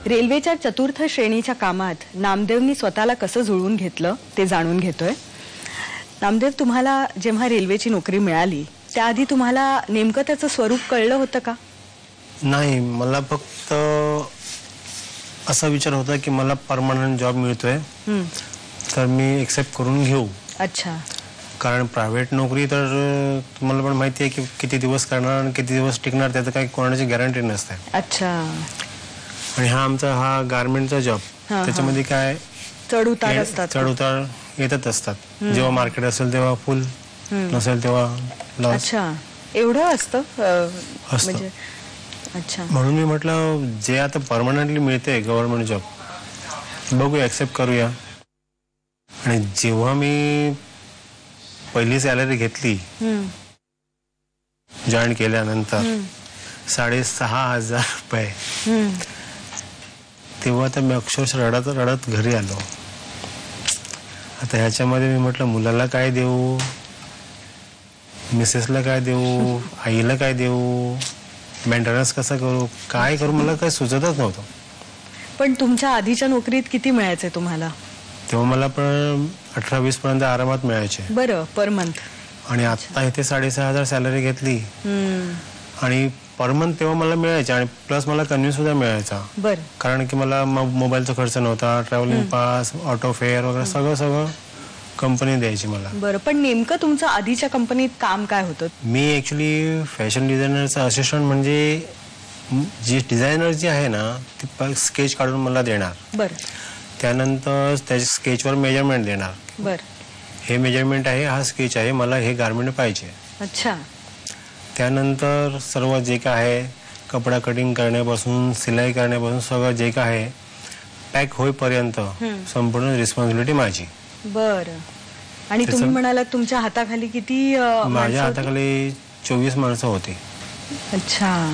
रेल्वेच्या चतुर्थ श्रेणीच्या कामात नामदेवनी स्वतःला कसं जुळवून घेतलं ते जाणून घेतोय. नामदेव, तुम्हाला जेव्हा रेल्वेची नोकरी मिळाली त्याआधी तुम्हाला नेमकं त्याचं स्वरूप कळलं होतं का? नाही, मला फक्त असा विचार होता की मला परमनंट जॉब मिळतोय तर मी एक्सेप्ट करून घेऊ. अच्छा. कारण प्रायव्हेट नोकरी तर तुम्हाला पण माहिती आहे की किती दिवस करणार आणि किती दिवस टिकणार त्याचं काही कोणाची गॅरंटी नसते. अच्छा. आणि हा गारमेंटचा जॉब, त्याच्यामध्ये काय चढ उतार असतात, चढ उतार येतच असतात. जेव्हा मार्केट असेल तेव्हा फुल, नसेल तेव्हा लॉस. अच्छा, एवढं असतं म्हणजे? अच्छा. म्हणून मी म्हटलं जे आता परमनंटली मिळते गव्हर्नमेंट जॉब, बघूया, एक्सेप्ट करूया. आणि जेव्हा मी पहिली सॅलरी घेतली जॉईन केल्यानंतर 6,500 रुपये, तेव्हा तर मी अक्षरशः रडत रडत घरी आलो. आता ह्याच्यामध्ये मी म्हटलं मुलाला काय देऊ, मिसेसला काय देऊ, आईला काय देऊ, मेंटेनन्स कसं करू, काय करू, मला काही सुचतच नव्हतं. पण तुमच्या आधीच्या नोकरीत किती मिळायचे तुम्हाला? तेव्हा मला पण 18-20 पर्यंत आरामात मिळायचे. बरं, पर मंथ. आणि आता इथे 6,500 सॅलरी घेतली आणि पर मंथ तेव्हा मला मिळायचे. आणि प्लस मला कन्व्हिन्स सुद्धा मिळायचा. बरं. कारण की मला मोबाईलचा खर्च नव्हता, ट्रॅव्हलिंग पास, ऑटो फेअर वगैरे सगळं कंपनी द्यायची मला. बरं, पण नेमकं तुमचं आधीच्या कंपनीत काम काय होतं? मी ऍक्च्युली फॅशन डिझायनरचा असिस्टंट, म्हणजे जी डिझायनर जी आहे ना ती स्केच काढून मला देणार. बरं. त्यानंतर त्याच्या स्केचवर मेजरमेंट देणार. बरं. हे मेजरमेंट आहे, हा स्केच आहे, मला हे गारमेंट पाहिजे. अच्छा. त्यानंतर सर्व जे काय आहे, कपडा कटिंग करण्यापासून सिलाई करण्यापासून सगळं जे काय आहे पॅक होईपर्यंत संपूर्ण रिस्पॉन्सिबिलिटी माझी. बरं. आणि तुम्ही म्हणालात तुमच्या हाताखाली किती? माझ्या हाताखाली 24 माणसं होती. अच्छा.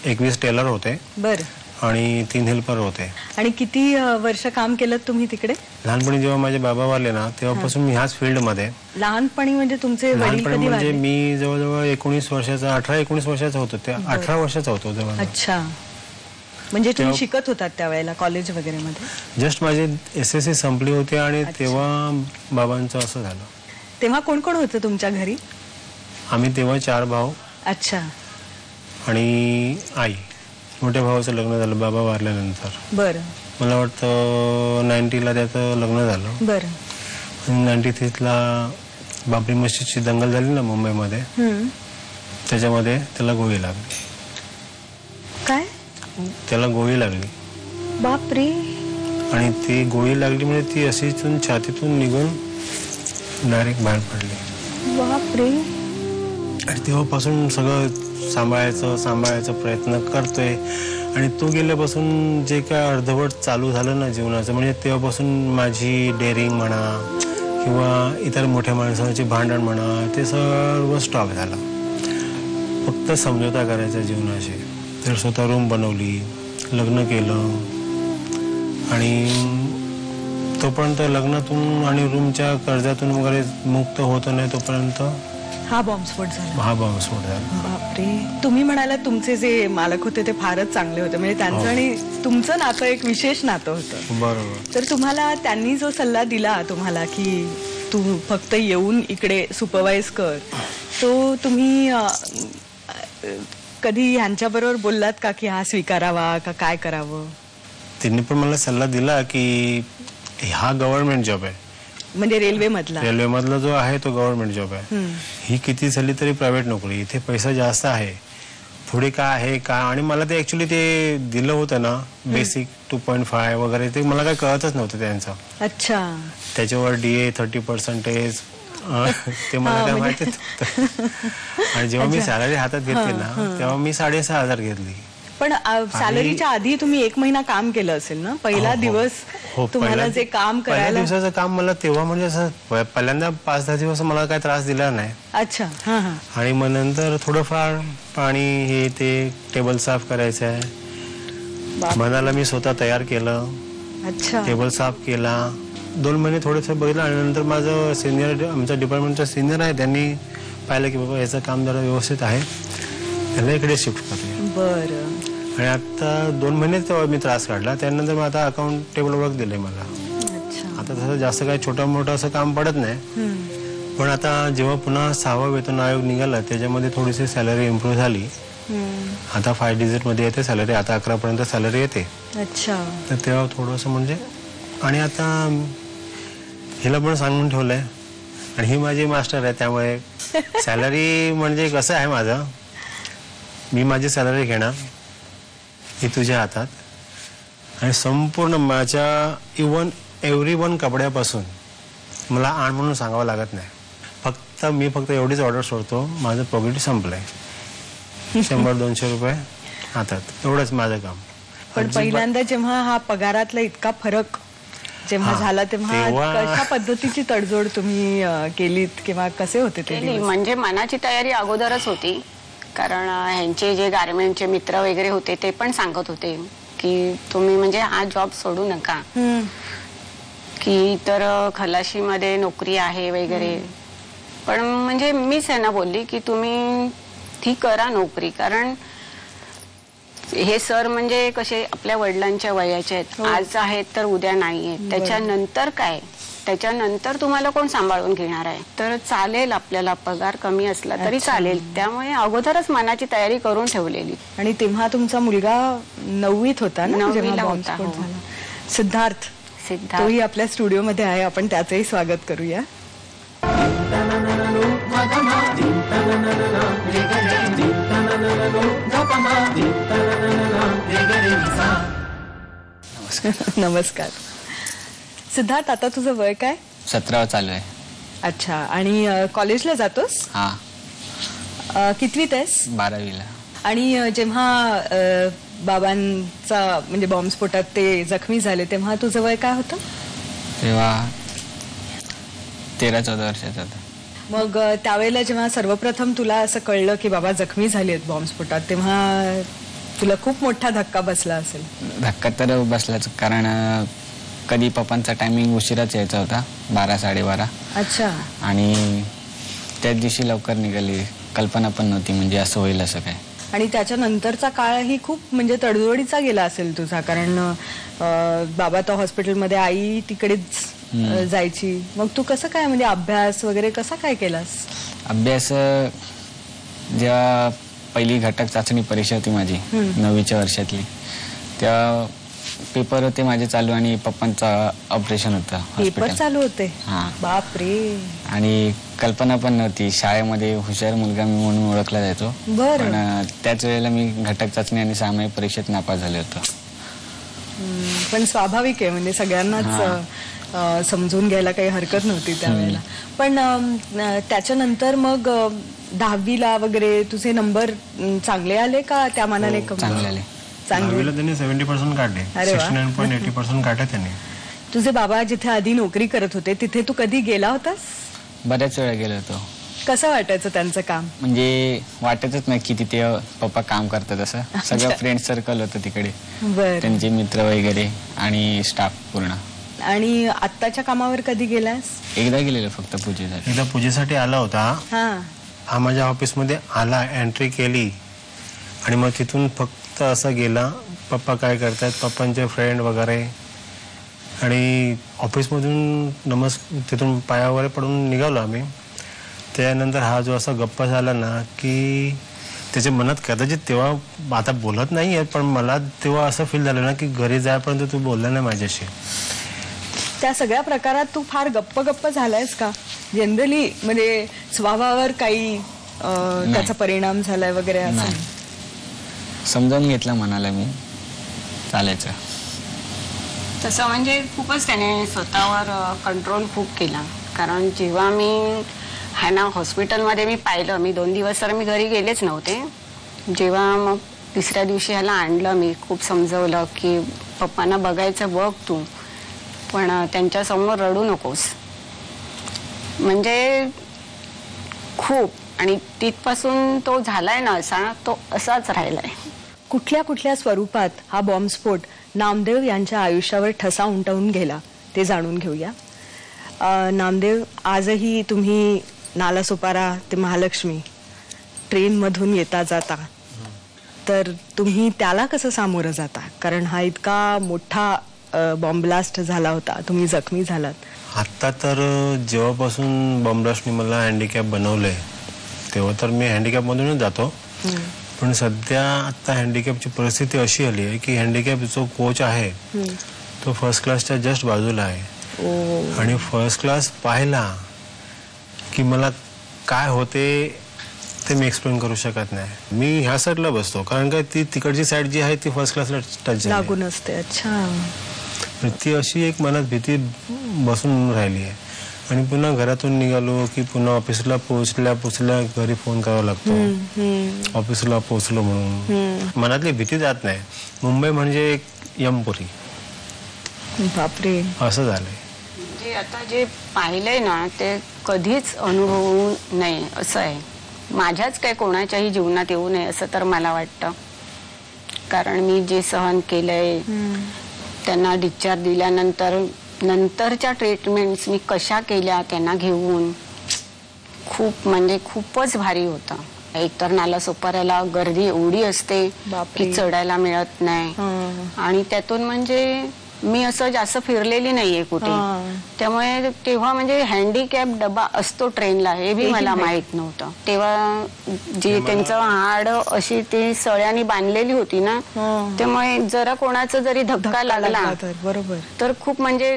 21 टेलर होते. बरं. आणि 3 हेल्पर होते. आणि किती वर्ष काम केलं तुम्ही तिकडे? लहानपणी जेव्हा माझे बाबा वारले ना तेव्हापासून मी ह्याच फील्ड मध्ये. लहानपणी म्हणजे तुमचे वडील कधी वारले? म्हणजे मी जवळजवळ 19 वर्षाचा, 18-19 वर्षाचा होतो. 18 वर्षाचा होतो जवळ. अच्छा. म्हणजे तुम्ही शिकत होतात त्यावेळेला कॉलेज वगैरे मध्ये? जस्ट माझे SSC संपली होती आणि तेव्हा बाबांचं असं झालं. तेव्हा कोण कोण होतं तुमच्या घरी? आम्ही तेव्हा 4 भाऊ. अच्छा. आणि आई. मोठ्या भावाचं लग्न झालं बाबा वारल्यानंतर. बरं. मला वाटतं 90ला त्याचं लग्न झालं. बरं. 93ला बाबरी मस्जिदची दंगल झाली ना मुंबईमध्ये, त्याच्यामध्ये त्याला गोळी लागली. काय? त्याला गोळी लागली. बापरे. आणि ती गोळी लागली म्हणजे ती अशी छातीतून निघून डायरेक्ट बाहेर पडली. बापरे. आणि तेव्हापासून सगळं सांभाळायचा प्रयत्न करतोय. आणि तो गेल्यापासून जे काय अर्धवट चालू झालं ना जीवनाचं, म्हणजे तेव्हापासून माझी डेअरिंग म्हणा किंवा इतर मोठ्या माणसांची भांडण म्हणा ते सर्व स्टॉप झालं. फक्त समझोता करायचा जीवनाशी. तर स्वतः रूम बनवली, लग्न केलं. आणि तोपर्यंत लग्नातून आणि रूमच्या कर्जातून वगैरे मुक्त होतं नाही तोपर्यंत हा बॉम्बस्फोट झाला. बापरे. तुम्ही म्हणालात तुमचे जे मालक होते ते फारच चांगले होते, म्हणजे त्यांचं आणि तुमचं नातं एक विशेष नातं होतं. बरोबर. तर तुम्हाला त्यांनी जो सल्ला दिला तुम्हाला की तू फक्त येऊन इकडे सुपरवाइज कर, तो तुम्ही कधी यांच्याबरोबर बोललात का की हा स्वीकारावा का काय करावं? त्यांनी पण मला सल्ला दिला की हा गव्हर्नमेंट जॉब आहे, म्हणजे रेल्वेमधला जो आहे तो गव्हर्नमेंट जॉब आहे. ही किती झाली तरी प्रायव्हेट नोकरी, इथे पैसा जास्त आहे, पुढे काय आहे का. आणि मला ते ऍक्च्युली ते दिलं होतं ना बेसिक 2.5 वगैरे, ते मला काय कळतच नव्हतं त्यांचं. अच्छा. त्याच्यावर DA 30% ते मला काय माहितीच नव्हतं. आणि जेव्हा मी सॅलरी हातात घेतली ना तेव्हा मी 6,500 घेतली. पण सॅलरीच्या आधी तुम्ही 1 महिना काम केलं असेल ना? पहिला दिवस तुम्हाला जे काम करायला, पहिल्या दिवसाचं काम मला तेव्हा म्हणजे असं पहिल्यांदा 5-10 दिवस मला काय त्रास दिला नाही. अच्छा. आणि मग नंतर थोडंफार पाणी हे ते टेबल साफ करायचं आहे, मनाला मी स्वतः तयार केलं. अच्छा. टेबल साफ केला. 2 महिने थोडंसं बघितलं आणि नंतर माझं सिनियर, आमच्या डिपार्टमेंटचा सिनियर आहे, त्यांनी पाहिलं की बाबा याचं काम जरा व्यवस्थित आहे, त्याला इकडे शिफ्ट करूया. बरं. आणि आता 2 महिने तेव्हा मी त्रास काढला. त्यानंतर मग आता अकाउंटेबल वर्क दिलंय मला. आता तसं जास्त काही छोटं मोठं असं काम पडत नाही. पण आता जेव्हा पुन्हा 6वा वेतन आयोग निघाला त्याच्यामध्ये थोडीशी सॅलरी इम्प्रूव्ह झाली. आता 5 डिजिटमध्ये येते सॅलरी. आता 11पर्यंत सॅलरी येते. अच्छा. तर तेव्हा थोडंसं म्हणजे, आणि आता हिला पण सांगून ठेवलंय, आणि ही माझी मास्टर आहे, त्यामुळे सॅलरी म्हणजे कसं आहे माझं, मी माझी सॅलरी घेणार, ही तुझ्या हातात, आणि संपूर्ण माझ्या एव्हरीवन कपड्यापासून मला आण म्हणून सांगावं लागत नाही. मी फक्त एवढीच ऑर्डर सोडतो, माझं पॉकेट संपलंय, 100-200 रुपये हातात, एवढंच माझं काम. पण पहिल्यांदा जेव्हा हा पगारातला इतका फरक जेव्हा झाला तेव्हा कशा पद्धतीची तडजोड तुम्ही केलीत किंवा कसे होते ते? म्हणजे मनाची तयारी अगोदरच होती, कारण ह्यांचे जे गारमेंटचे मित्र वगैरे होते ते पण सांगत होते की तुम्ही म्हणजे हा जॉब सोडू नका, की तर खलाशीमध्ये नोकरी आहे वगैरे. पण म्हणजे मीच यांना बोलली की तुम्ही ती करा नोकरी, कारण हे सर म्हणजे कसे आपल्या वडिलांच्या वयाचे आहेत, आज आहेत तर उद्या नाही आहेत, त्याच्यानंतर काय, त्याच्यानंतर तुम्हाला कोण सांभाळून घेणार आहे, तर चालेल आपल्याला पगार कमी असला तरी चालेल. त्यामुळे अगोदरच मनाची तयारी करून ठेवलेली. आणि तेव्हा तुमचा मुलगा 9वीत होता ना? 9वीला होता. सिद्धार्थ, तोही आपल्या स्टुडिओमध्ये आहे, आपण त्याचंही स्वागत करूया. नमस्कार सिद्धार्थ, आता तुझं वय काय? 17 चालू आहे. अच्छा. आणि कॉलेजला जातोस? हा. कितवीत आहेस? 12वीला. आणि जेव्हा बाबांचा म्हणजे बॉम्बस्फोटात ते जखमी झाले तेव्हा तुझं वय काय होतं? तेव्हा 13-14 वर्षाचा होता. मग त्यावेळेला जेव्हा सर्वप्रथम तुला असं कळलं की बाबा जखमी झाले आहेत बॉम्बस्फोटात, तेव्हा तुला खूप मोठा धक्का बसला असेल? धक्का तर बसलाच, कारण कधी पप्पांचा टायमिंग उशिराच यायचा होता, 12-12:30. अच्छा. आणि त्याच दिवशी लवकर निघाली, कल्पना पण नव्हती म्हणजे असं होईल असं काय. आणि त्याच्यानंतरचा काळही खूप म्हणजे तडजोडीचा गेला असेल तुझा, कारण बाबा तर हॉस्पिटलमध्ये, आई तिकडेच जायची. मग तू कसं काय म्हणजे अभ्यास वगैरे कसा काय केलास? अभ्यास जेव्हा पहिली घटक चाचणी परीक्षा होती माझी 9वीच्या वर्षातली, तेव्हा पेपर होते माझे चालू आणि पप्पांचं ऑपरेशन होतं. पेपर चालू होते? हां. बापरे. आणि कल्पना पण नव्हती, शाळेमध्ये हुशार मुलगा मी म्हणून ओळखला जायचो. पण त्याच वेळेला मी घटक चाचणी आणि सामायिक परीक्षेत नापास झाले होतो. पण स्वाभाविक आहे, म्हणजे सगळ्यांनाच समजून घ्यायला काही हरकत नव्हती त्यावेळेला. पण त्याच्यानंतर मग 10वीला वगैरे तुझे नंबर चांगले आले का त्या मानाने? चांगले आले. 10वीला त्यांनी 70% काढले, 69.80% काढले त्यांनी. तुझे बाबा जिथे आधी नोकरी करत होते तिथे तू कधी गेला होतास? बऱ्याच वेळा गेलो होतो. कसं वाटायचं त्यांचं काम? म्हणजे वाटतच नाही की तिथे पप्पा काम करतात असं. सगळं फ्रेंड सर्कल होतं तिकडे, त्यांचे मित्र वगैरे आणि स्टाफ पूर्ण. आणि आत्ताच्या कामावर कधी गेलास? एकदा गेलेलो फक्त पूजेसाठी. एकदा पूजेसाठी आला होता हा माझ्या ऑफिसमध्ये आला, एंट्री केली आणि मग तिथून फक्त असं गेला, पप्पा काय करतायत, पप्पांचे फ्रेंड वगैरे, आणि ऑफिसमधून तिथून पायावर पडून निघालो आम्ही. त्यानंतर हा जो असा गप्पा झाला ना की त्याच्या मनात कदाचित तेव्हा, आता बोलत नाही आहे पण मला तेव्हा असं फील झालं ना की घरी जायपर्यंत तू बोलला नाही माझ्याशी. त्या सगळ्या प्रकारात तू फार गप्प झालायस का? जनरली म्हणजे स्वभावावर काही त्याचा परिणाम झालाय वगैरे असं? समजावून घेतलं मनाला मी, चालायचं तसं. म्हणजे खूपच त्याने स्वतःवर कंट्रोल खूप केला, कारण जेव्हा मी ह्याना हॉस्पिटलमध्ये मी पाहिलं, मी 2 दिवस तर मी घरी गेलेच नव्हते. जेव्हा मग 3ऱ्या दिवशी ह्याला आणलं, मी खूप समजवलं की पप्पांना बघायचं बघ तू, पण त्यांच्यासमोर रडू नकोस. म्हणजे खूप, आणि तिथपासून तो झालाय ना असा, तो असाच राहिलाय. कुठल्या कुठल्या स्वरूपात हा बॉम्बस्फोट नामदेव यांच्या आयुष्यावर ठसा उमटवून गेला ते जाणून घेऊया. नामदेव, आजही तुम्ही नालासोपारा ते महालक्ष्मी ट्रेनमधून येता जाता, तर तुम्ही त्याला कसं सामोरं जाता? कारण हा इतका मोठा बॉम्ब ब्लास्ट झाला होता, तुम्ही जखमी झालात. आत्ता तर जेव्हापासून बॉम्ब्लास्टने मला हँडिकॅप बनवलंय तेव्हा तर मी हँडिकॅपमधूनच जातो. पण सध्या आता हँडिकॅपची परिस्थिती अशी आली आहे की हँडिकॅप जो कोच आहे तो फर्स्ट क्लासच्या जस्ट बाजूला आहे. आणि फर्स्ट क्लास पाहिला की मला काय होते ते मी एक्सप्लेन करू शकत नाही. मी ह्या साईडला बसतो कारण काय ती तिकडची साईड जी आहे ती फर्स्ट क्लासला टच लागून असते. अच्छा. ती अशी एक मनात भीती बसून राहिली आहे. आणि पुन्हा घरातून निघालो की पुन्हा ऑफिसला पोचल्या घरी फोन करावा लागतो ऑफिसला पोचलो म्हणून. मनातली भीती जात नाही. मुंबई म्हणजे एक यमपुरी. बापरे. असं झालंय. म्हणजे आता जे पाहिलंय ना ते कधीच अनुभवू नये असं आहे. माझ्याच काय कोणाच्याही जीवनात येऊ नये असं तर मला वाटतं. कारण मी जे सहन केलंय, त्यांना डिस्चार्ज दिल्यानंतर नंतरच्या ट्रीटमेंट्स मी कशा केल्या त्यांना घेऊन, खूप म्हणजे खूपच भारी होतं. एकतर नालासोपाऱ्याला गर्दी एवढी असते की चढायला मिळत नाही. आणि त्यातून म्हणजे मी असं जास्त फिरलेली नाहीये कुठे, त्यामुळे तेव्हा म्हणजे हँडिकॅप डबा असतो ट्रेनला हे बी मला माहित नव्हतं. तेव्हा जी त्यांचं हाड अशी ती सळ्यानी बांधलेली होती ना, त्यामुळे जरा कोणाचा जरी धक्का लागला बरोबर तर खूप म्हणजे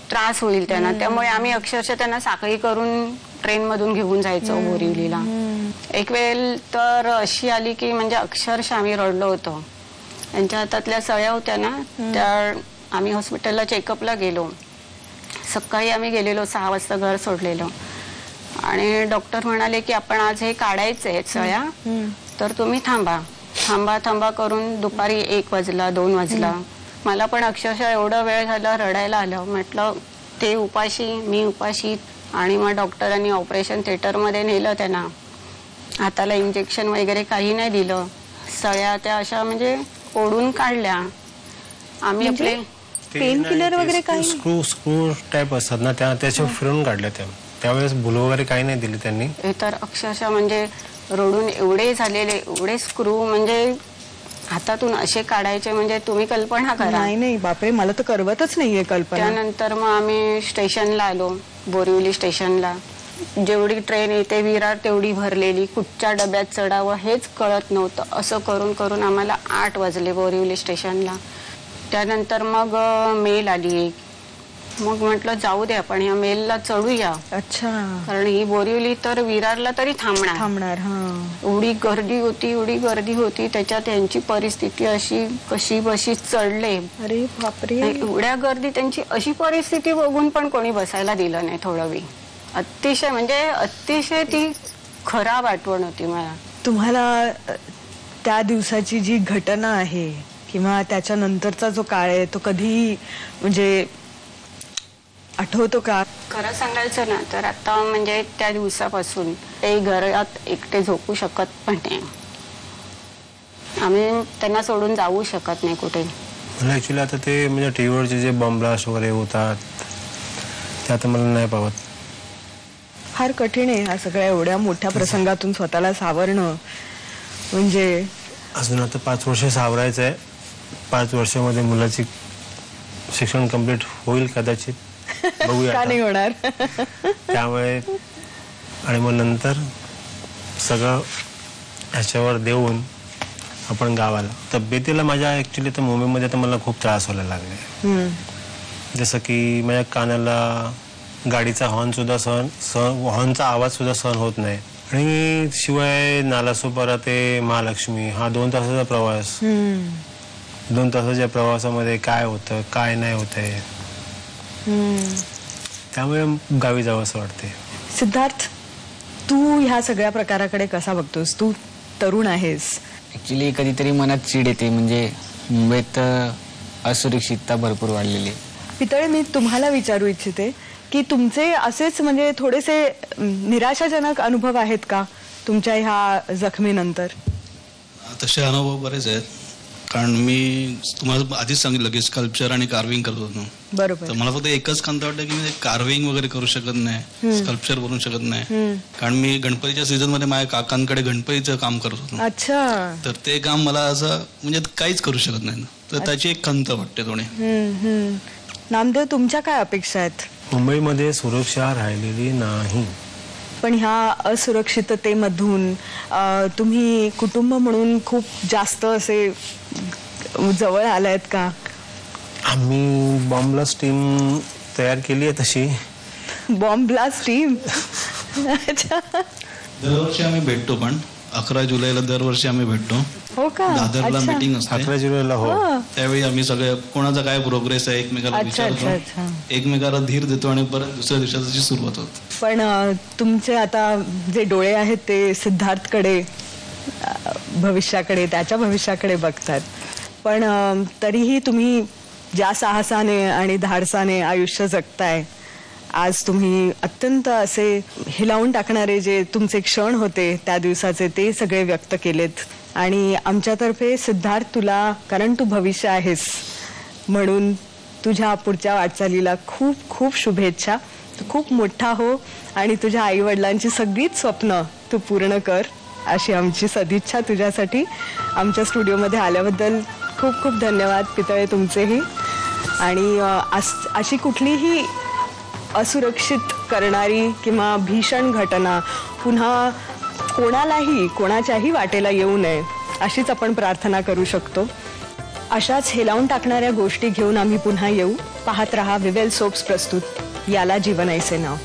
त्रास होईल त्यांना. त्यामुळे आम्ही अक्षरशः त्यांना साखळी करून ट्रेन मधून घेऊन जायचो बोरिवलीला. एक वेळ तर अशी आली की म्हणजे अक्षरशः आम्ही रडलो होतो. त्यांच्या हातातल्या सळ्या होत्या ना, त्या आम्ही हॉस्पिटलला चेकअपला गेलो. सकाळी आम्ही गेलेलो 6 वाजता घर सोडलेलो आणि डॉक्टर म्हणाले की आपण आज हे काढायचे आहेत सळ्या, तर तुम्ही थांबा थांबा थांबा करून दुपारी 1 वाजला 2 वाजला. मला पण अक्षरशः एवढा वेळ झाला, रडायला आलं. म्हटलं ते उपाशी मी उपाशी. आणि मग डॉक्टरांनी ऑपरेशन थिएटरमध्ये नेलं. त्यांना हाताला इंजेक्शन वगैरे काही नाही दिलं. सळ्या त्या अशा म्हणजे ओढून काढल्या. आम्ही आपले पेन किलर वगैरे काही स्क्रू टाईप असतात ना त्याच्या फिरून काढल्या. त्यावेळेस भूल वगैरे काही नाही दिली त्यांनी. हे तर अक्षरशः म्हणजे रडून एवढे झालेले, एवढे स्क्रू म्हणजे हातातून असे काढायचे म्हणजे तुम्ही कल्पना करा. नाही बापरे, मला तर करवतच नाहीये कल्पना. त्यानंतर मग आम्ही स्टेशनला आलो, बोरिवली स्टेशनला. जेवढी ट्रेन येते विरार तेवढी भरलेली, कुठच्या डब्यात चढावं हेच कळत नव्हतं. असं करून करून आम्हाला 8 वाजले बोरिवली स्टेशनला. त्यानंतर मग मेल आली एक. मग म्हटलं जाऊ दे आपण या मेलला चढूया. अच्छा. कारण ही बोरिवली तर विरारला तरी थांबणार. एवढी गर्दी होती त्याच्यात त्यांची परिस्थिती अशी कशी बशी चढले. अरे बापरे. एवढ्या गर्दी त्यांची अशी परिस्थिती बघून पण कोणी बसायला दिलं नाही थोडं वेळ. अतिशय ती खराब आठवण होती मला. तुम्हाला त्या दिवसाची जी घटना आहे किंवा त्याच्या नंतरचा जो काळ आहे तो कधी म्हणजे आठवतो का? खरं सांगायचं ना तर आता म्हणजे त्या दिवसापासून ते घरात एकटे झोपू शकत पण नाही. आम्ही त्यांना सोडून जाऊ शकत नाही कुठे. मला ऍक्च्युली आता ते म्हणजे टीव्हीवरचे जे बॉम्ब ब्लास्ट वगैरे होतात ते आता मला नाही पावत. फार कठीण आहे हा सगळ्या एवढ्या मोठ्या प्रसंगातून स्वतःला सावरणं. म्हणजे अजून आता 5 वर्ष सावरायचं आहे. 5 वर्षामध्ये मुलाची शिक्षण कंप्लीट होईल कदाचित, बघूया. का नाही होणार. त्यामुळे आणि मग नंतर सगळं ह्याच्यावर देऊन आपण गावाला. तब्येतीला माझ्या ऍक्च्युली तर मुंबईमध्ये तर मला खूप त्रास व्हायला लागले. जसं की माझ्या कानाला गाडीचा हॉर्न सुद्धा हॉर्नचा आवाज सुद्धा सहन होत नाही. आणि शिवाय नालासोपारा ते महालक्ष्मी हा 2 तासाचा प्रवास. 2 तासाच्या प्रवासामध्ये काय होतं काय नाही होतंय, त्यामुळे गावी जावं असं वाटते. सिद्धार्थ, तू ह्या सगळ्या प्रकाराकडे कसा बघतोस? तू तरुण आहेस. ऍक्च्युली कधीतरी मनात चीड येते. म्हणजे मुंबईत असुरक्षितता भरपूर वाढलेली आहे. पितळे, मी तुम्हाला विचारू इच्छिते की तुमचे असेच म्हणजे थोडेसे निराशाजनक अनुभव आहेत का तुमच्या ह्या जखमीनंतर? तसे अनुभव बरेच आहेत. कारण मी तुम्हाला आधीच सांगितलं की स्कल्पचर आणि कार्विंग करत होतो. बरोबर. तर मला फक्त एकच खंत वाटतं की मी कार्विंग वगैरे करू शकत नाही, स्कल्पचर बनवू शकत नाही. कारण मी गणपतीच्या सीझन मध्ये माझ्या काकांकडे गणपतीचं काम करत होतो. अच्छा. तर ते काम मला असं म्हणजे काहीच करू शकत नाही. तर त्याची एक खंत वाटते थोडी. नामदेव, तुमच्या काय अपेक्षा आहेत? मुंबईमध्ये सुरक्षा राहिलेली नाही. पण ह्या असुरक्षिततेमधून तुम्ही कुटुंब म्हणून खूप जास्त असे जवळ आलायत का? आम्ही बॉम्ब ब्लास्ट टीम तयार केली आहे तशी. Bomb blast team. अच्छा. दरवर्षी आम्ही भेटतो, पण 11 जुलैला दरवर्षी आम्ही भेटतो. हो का? दादरला मीटिंग असते 11 जुलैला. हो. त्यावेळी आम्ही सगळे कोणाचा काय प्रोग्रेस आहे एकमेकाला विचारतो, एकमेकाला धीर देतो आणि परत दुसऱ्या दिवसाची सुरुवात होते. पण तुमचे आता जे डोळे आहेत ते सिद्धार्थकडे, भविष्याकडे, त्याच्या भविष्याकडे बघतात. पण तरीही तुम्ही ज्या साहसाने आणि धाडसाने आयुष्य जगताय, आज तुम्ही अत्यंत असे हिलावून टाकणारे जे तुमचे क्षण होते त्या दिवसाचे ते सगळे व्यक्त केलेत. आणि आमच्यातर्फे सिद्धार्थ तुला, कारण तू भविष्य आहेस म्हणून तुझ्या पुढच्या वाटचालीला खूप खूप शुभेच्छा. तू खूप मोठा हो आणि तुझ्या आईवडिलांची सगळीच स्वप्न तू पूर्ण कर, अशी आमची सदिच्छा तुझ्यासाठी. आमच्या स्टुडिओमध्ये आल्याबद्दल खूप खूप धन्यवाद पितळे तुमचेही. आणि अशी कुठलीही असुरक्षित करणारी किंवा भीषण घटना पुन्हा कोणालाही कोणाच्याही वाटेला येऊ नये अशीच आपण प्रार्थना करू शकतो. अशाच हेलावून टाकणाऱ्या गोष्टी घेऊन आम्ही पुन्हा येऊ. पाहत रहा विवेल सोप्स प्रस्तुत याला जीवन ऐसे नाव.